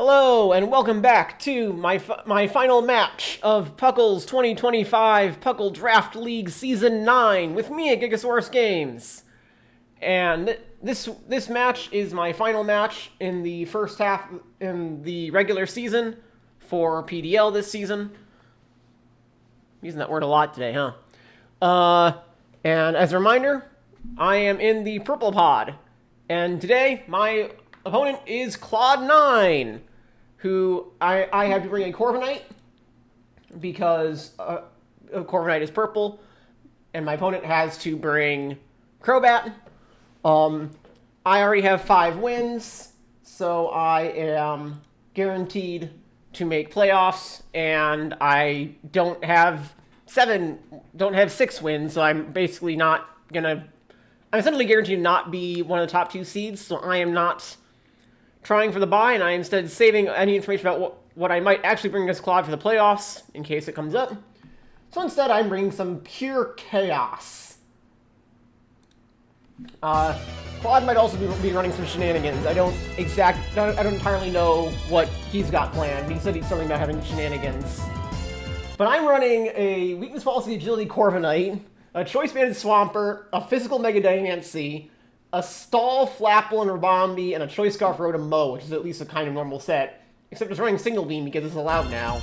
Hello, and welcome back to my final match of PUCL's 2025 PUCL Draft League Season 9 with me at GigaSaurusGames. And this match is my final match in the first half in the regular season for PDL this season. I'm using that word a lot today, huh? And as a reminder, I am in the purple pod. And today, my opponent is Clod9, who I have to bring a Corviknight because Corviknight is purple, and my opponent has to bring Crobat. I already have 5 wins, so I am guaranteed to make playoffs, and I don't have 6 wins, so I'm basically not gonna. I'm essentially guaranteed to not be one of the top 2 seeds, so I am not trying for the bye, and I am instead saving any information about what I might actually bring against Clod for the playoffs, in case it comes up. So instead, I'm bringing some pure chaos. Clod might also be running some shenanigans. I don't entirely know what he's got planned. He said he's something about having shenanigans. But I'm running a Weakness Policy Agility Corviknight, a Choice Banded Swampert, a Physical Mega Diancie, a Stall, Flapple, and Rabombi, and a Choice Scarf Rotom Mow, which is at least a kind of normal set. Except it's running Single Beam because it's allowed now.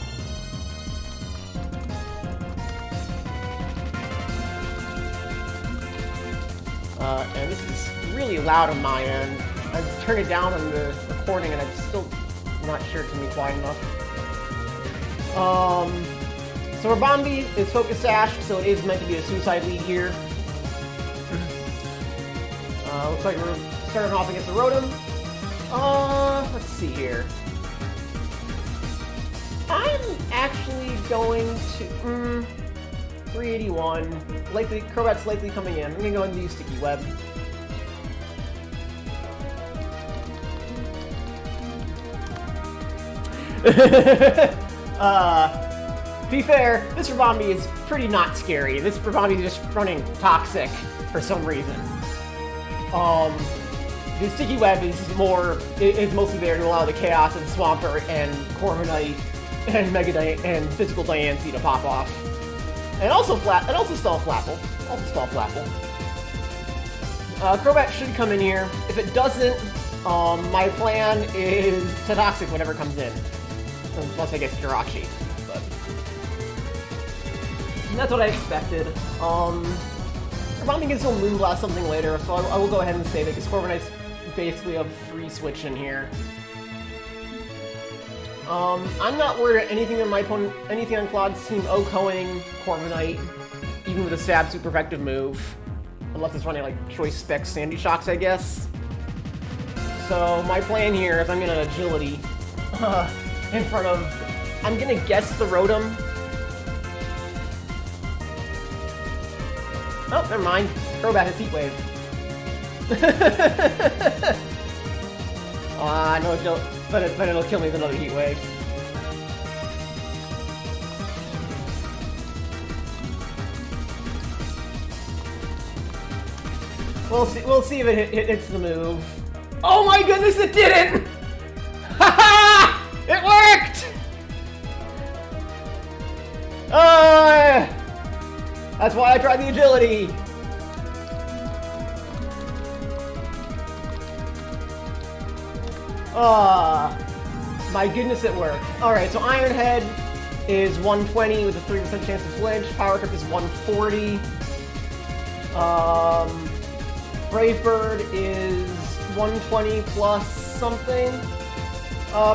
And this is really loud on my end. I've turned it down on the recording and I'm still not sure it's going to be quiet enough. So Rabombi is Focus Sash, so it is meant to be a suicide lead here. Looks like we're starting off against the Rotom. Let's see here. I'm actually going to 381. Likely Crobat's likely coming in. I'm gonna go ahead and use Sticky Web. To be fair, this Rabombi is pretty not scary. This Rabombi is just running Toxic for some reason. The Sticky Web is mostly there to allow the Chaos and Swampert and Corviknight and Physical Diancie to pop off. And also Stall Flapple. Crobat should come in here. If it doesn't, my plan is to Toxic whatever comes in. Unless I get Jirachi. But that's what I expected. Rabombi can still Moonblast something later, so I will go ahead and save it, because Corviknight's basically a free switch in here. I'm not worried about anything on anything on Clod's team OHKOing Corviknight, even with a stab super effective move. Unless it's running like Choice Specs Sandy Shocks, I guess. So my plan here is I'm gonna Agility in front of, I'm gonna guess the Rotom. Oh, never mind. Crobat has Heat Wave. No, but it'll kill me with another Heat Wave. We'll see if it hits the move. Oh my goodness, it didn't! Haha! It worked! That's why I tried the Agility! My goodness, it worked. Alright, so Iron Head is 120 with a 3% chance to flinch. Power Trip is 140. Brave Bird is 120 plus something.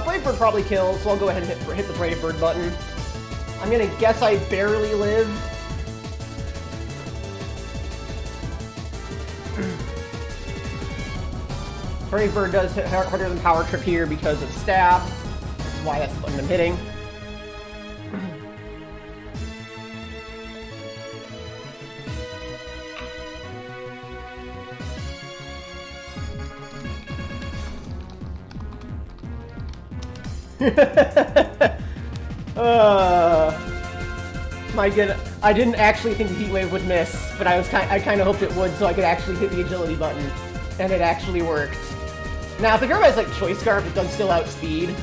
Brave Bird probably kills, so I'll go ahead and hit the Brave Bird button. I'm gonna guess I barely live. Brave Bird does hit harder than Power Trip here because of Stab. That's why that's the button I'm hitting. My goodness, I didn't actually think the Heat Wave would miss, but I kind of hoped it would, so I could actually hit the Agility button, and it actually worked. Now, if the Crobat has like Choice Scarf, it does still outspeed,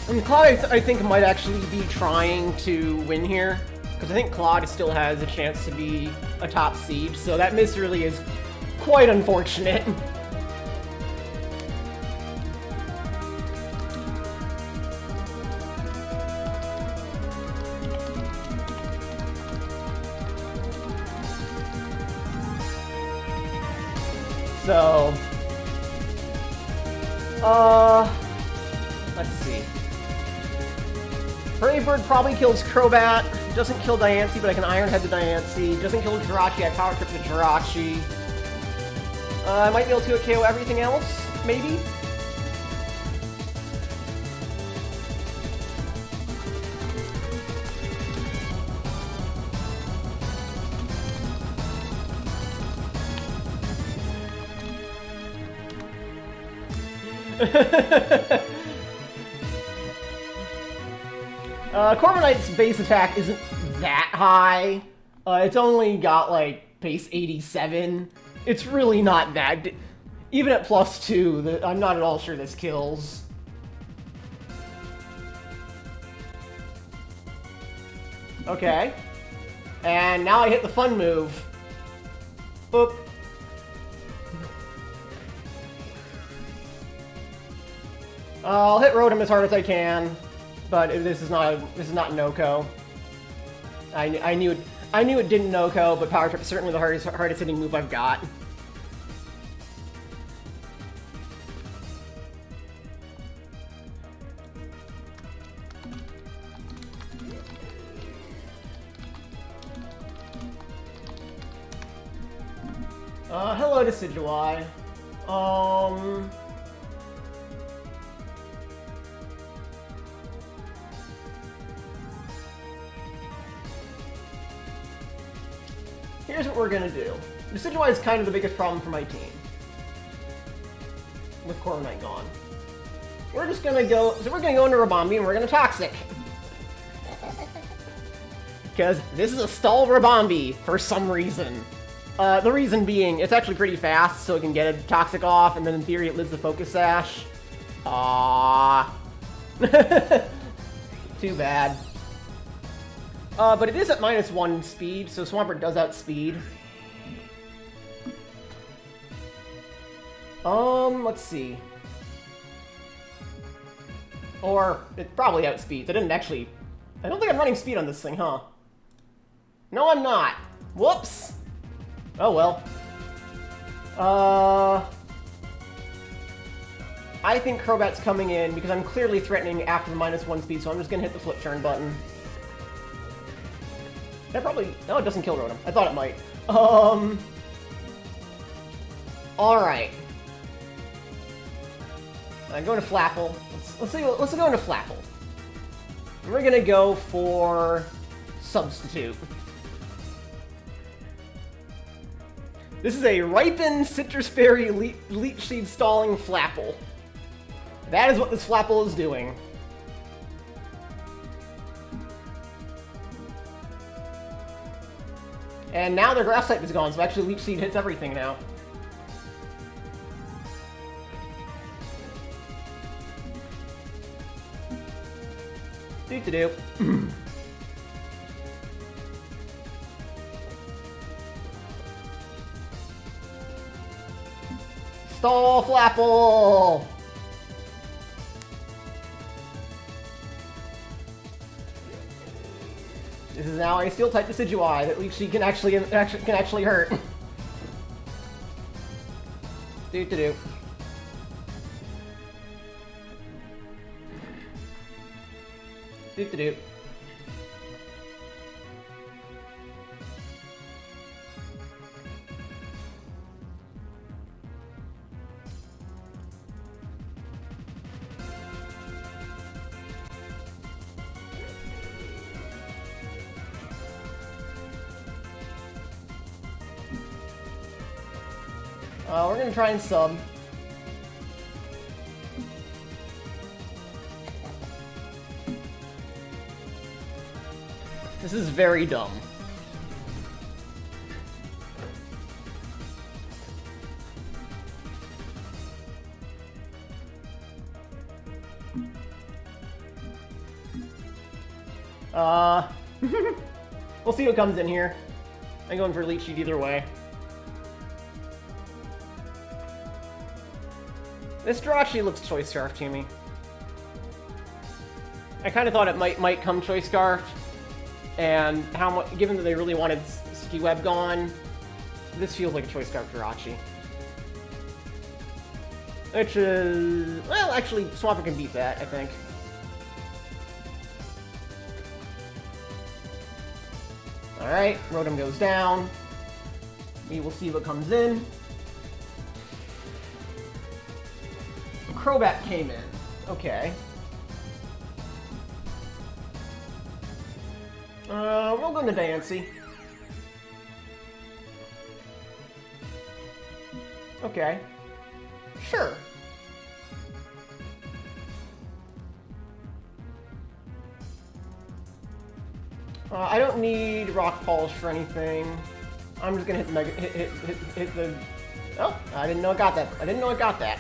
And Clod, I think, might actually be trying to win here, because I think Clod still has a chance to be a top seed, so that miss really is quite unfortunate. So, let's see. Bravebird probably kills Crobat. Doesn't kill Diancie, but I can Iron Head the Diancie. Doesn't kill Jirachi, I Power Trip the Jirachi. I might be able to KO everything else, maybe? Corviknight's base attack isn't that high. It's only got, like, base 87. It's really not that... Even at +2, I'm not at all sure this kills. Okay. And now I hit the fun move. Boop. I'll hit Rotom as hard as I can, but this is not no-ko. I knew it didn't no-ko, but Power Trip is certainly the hardest hitting move I've got. Hello, Decidueye. Here's what we're gonna do. Decidueye is kind of the biggest problem for my team. With Corviknight gone. We're just gonna go... So we're gonna go into Rabombi and we're gonna Toxic. Because this is a stall Rabombi for some reason. The reason being, it's actually pretty fast, so it can get a Toxic off, and then in theory it lives the Focus Sash. Aww. Too bad. But it is at -1 speed, so Swampert does outspeed. Let's see. Or, it probably outspeeds. I didn't actually... I don't think I'm running speed on this thing, huh? No, I'm not. Whoops! Oh, well. I think Crobat's coming in, because I'm clearly threatening after the -1 speed, so I'm just gonna hit the flip turn button. That probably... No, it doesn't kill Rotom. I thought it might. Alright. I'm going to Flapple. Let's go into Flapple. And we're gonna go for... Substitute. This is a Ripen Citrus Berry Leech Seed Stalling Flapple. That is what this Flapple is doing. And now their Grass type is gone, so actually Leech Seed hits everything now. Do-do-do. Stall Flapple! This is now a Steel-type Decidueye that Leech Seed can actually hurt. Do-do-do. Do-do-do. We're gonna try and sub. This is very dumb. We'll see what comes in here. I'm going for Leech Seed either way. This draw actually looks Choice Scarf to me. I kind of thought it might come Choice Scarf, and how much, given that they really wanted Ski Web gone, this feels like a Choice Scarf Jirachi. Which is, well, actually, Swampert can beat that, I think. Alright, Rotom goes down. We will see what comes in. Crobat came in. Okay. We'll go into Diancie. Okay. Sure. I don't need Rock Polish for anything. I'm just gonna hit the. Oh, I didn't know I got that. I didn't know I got that.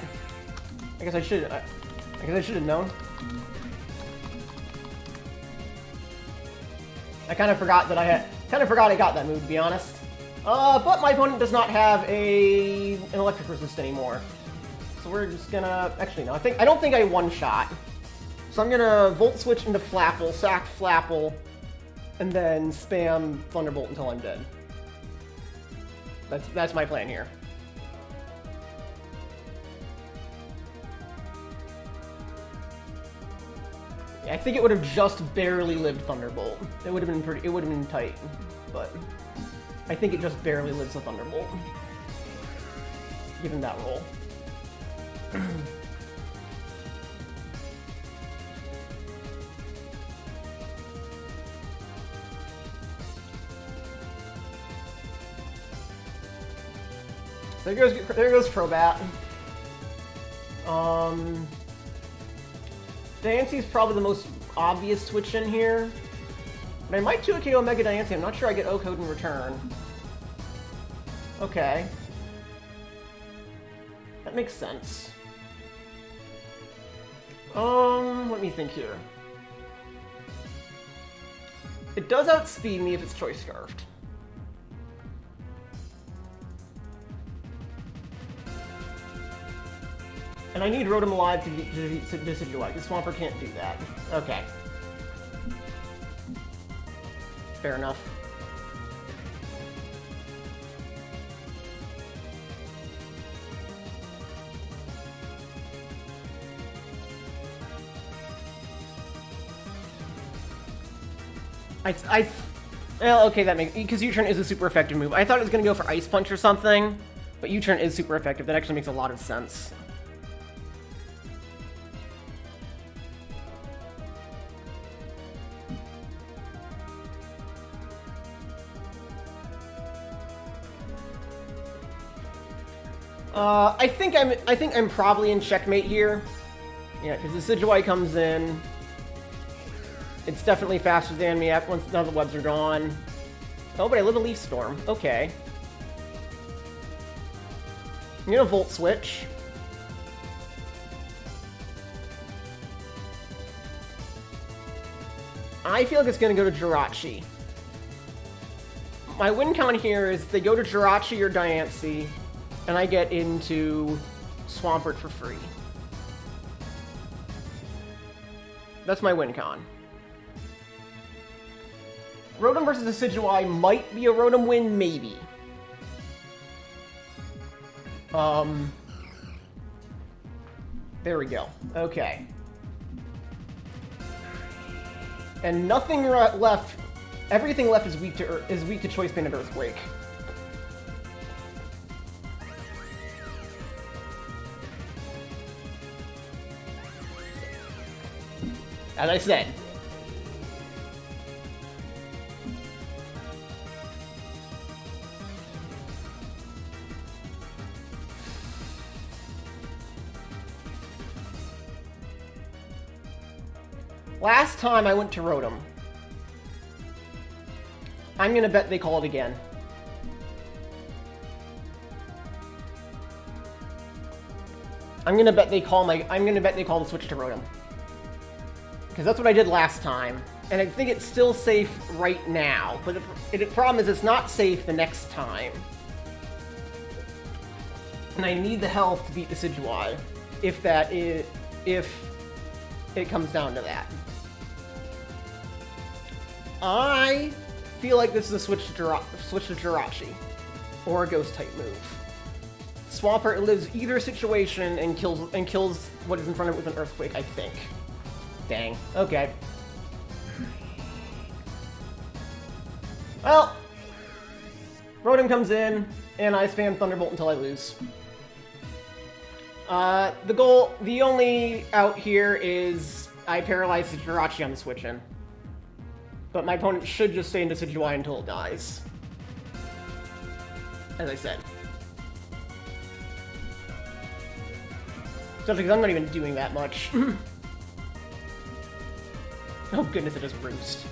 I guess I should. I guess I should have known. I kind of forgot that I had. Kind of forgot I got that move, to be honest. But my opponent does not have an electric resist anymore, so we're just gonna. Actually, no. I don't think I one shot. So I'm gonna Volt Switch into Flapple, sack Flapple, and then spam Thunderbolt until I'm dead. That's my plan here. I think it would have just barely lived Thunderbolt. It would have been pretty. It would have been tight, but I think it just barely lives the Thunderbolt, given that roll. There goes Crobat. Diancie's probably the most obvious switch in here. But I might 2-KO Omega Diancie. I'm not sure I get O-Code in return. Okay. That makes sense. Let me think here. It does outspeed me if it's Choice Scarfed. And I need Rotom alive to Decidueye, because Swampert can't do that. Okay. Fair enough. Well, okay, that makes... Because U-Turn is a super effective move. I thought it was going to go for Ice Punch or something, but U-Turn is super effective. That actually makes a lot of sense. I think I'm probably in checkmate here. Yeah, because the Decidueye comes in. It's definitely faster than me once none of the webs are gone. Oh, but I live a Leaf Storm. Okay. I'm gonna Volt Switch. I feel like it's gonna go to Jirachi. My win count here is they go to Jirachi or Diancie, and I get into Swampert for free. That's my win con. Rotom versus Decidueye might be a Rotom win, maybe. There we go. Okay. And nothing left. Everything left is weak to Choice Band and Earthquake. As I said. Last time I went to Rotom. I'm gonna bet they call it again. I'm gonna bet they call the switch to Rotom. Because that's what I did last time. And I think it's still safe right now. But the problem is it's not safe the next time. And I need the health to beat Decidueye. If it comes down to that. I feel like this is a switch to Jirachi. Or a Ghost-type move. Swampert lives either situation and kills what is in front of it with an Earthquake, I think. Dang. Okay. Well, Rotom comes in, and I spam Thunderbolt until I lose. The only out here is I paralyze the Jirachi on the switch-in. But my opponent should just stay in Decidueye until it dies. As I said. Especially because I'm not even doing that much. Oh goodness, it just roost.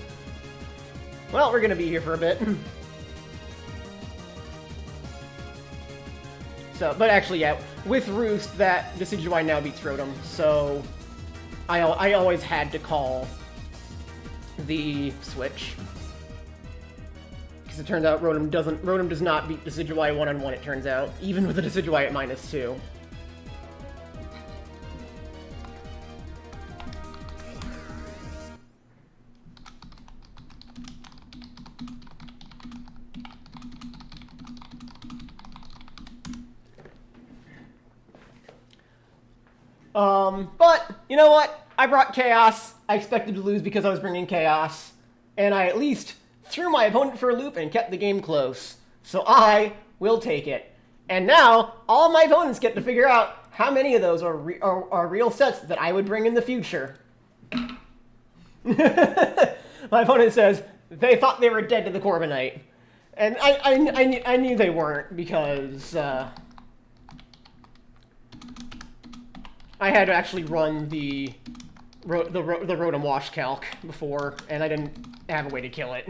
Well, we're gonna be here for a bit. So, but actually, yeah, with roost, that Decidueye now beats Rotom, so I always had to call the switch. Because it turns out Rotom does not beat Decidueye one-on-one, it turns out, even with the Decidueye at -2. But, you know what? I brought Chaos. I expected to lose because I was bringing Chaos. And I at least threw my opponent for a loop and kept the game close. So I will take it. And now, all my opponents get to figure out how many of those are real sets that I would bring in the future. My opponent says they thought they were dead to the Corbinite. And I knew they weren't because... I had to actually run the Rotom Wash Calc before, and I didn't have a way to kill it.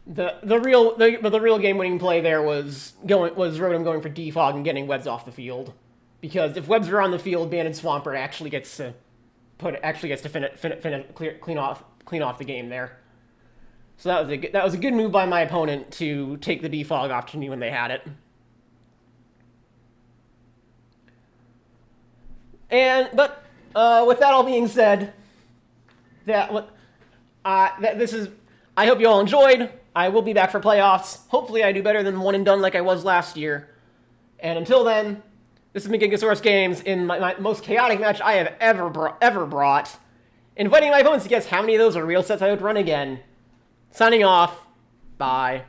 The real game-winning play there was Rotom going for Defog and getting webs off the field, because if webs are on the field, Banded Swampert actually gets to clean off the game there. So that was a good move by my opponent to take the defog off to me when they had it. But with that all being said, I hope you all enjoyed. I will be back for playoffs. Hopefully I do better than one and done like I was last year. And until then, this is me, GigaSaurusGames, in my most chaotic match I have ever brought. Inviting my opponents to guess how many of those are real sets I would run again. Signing off. Bye.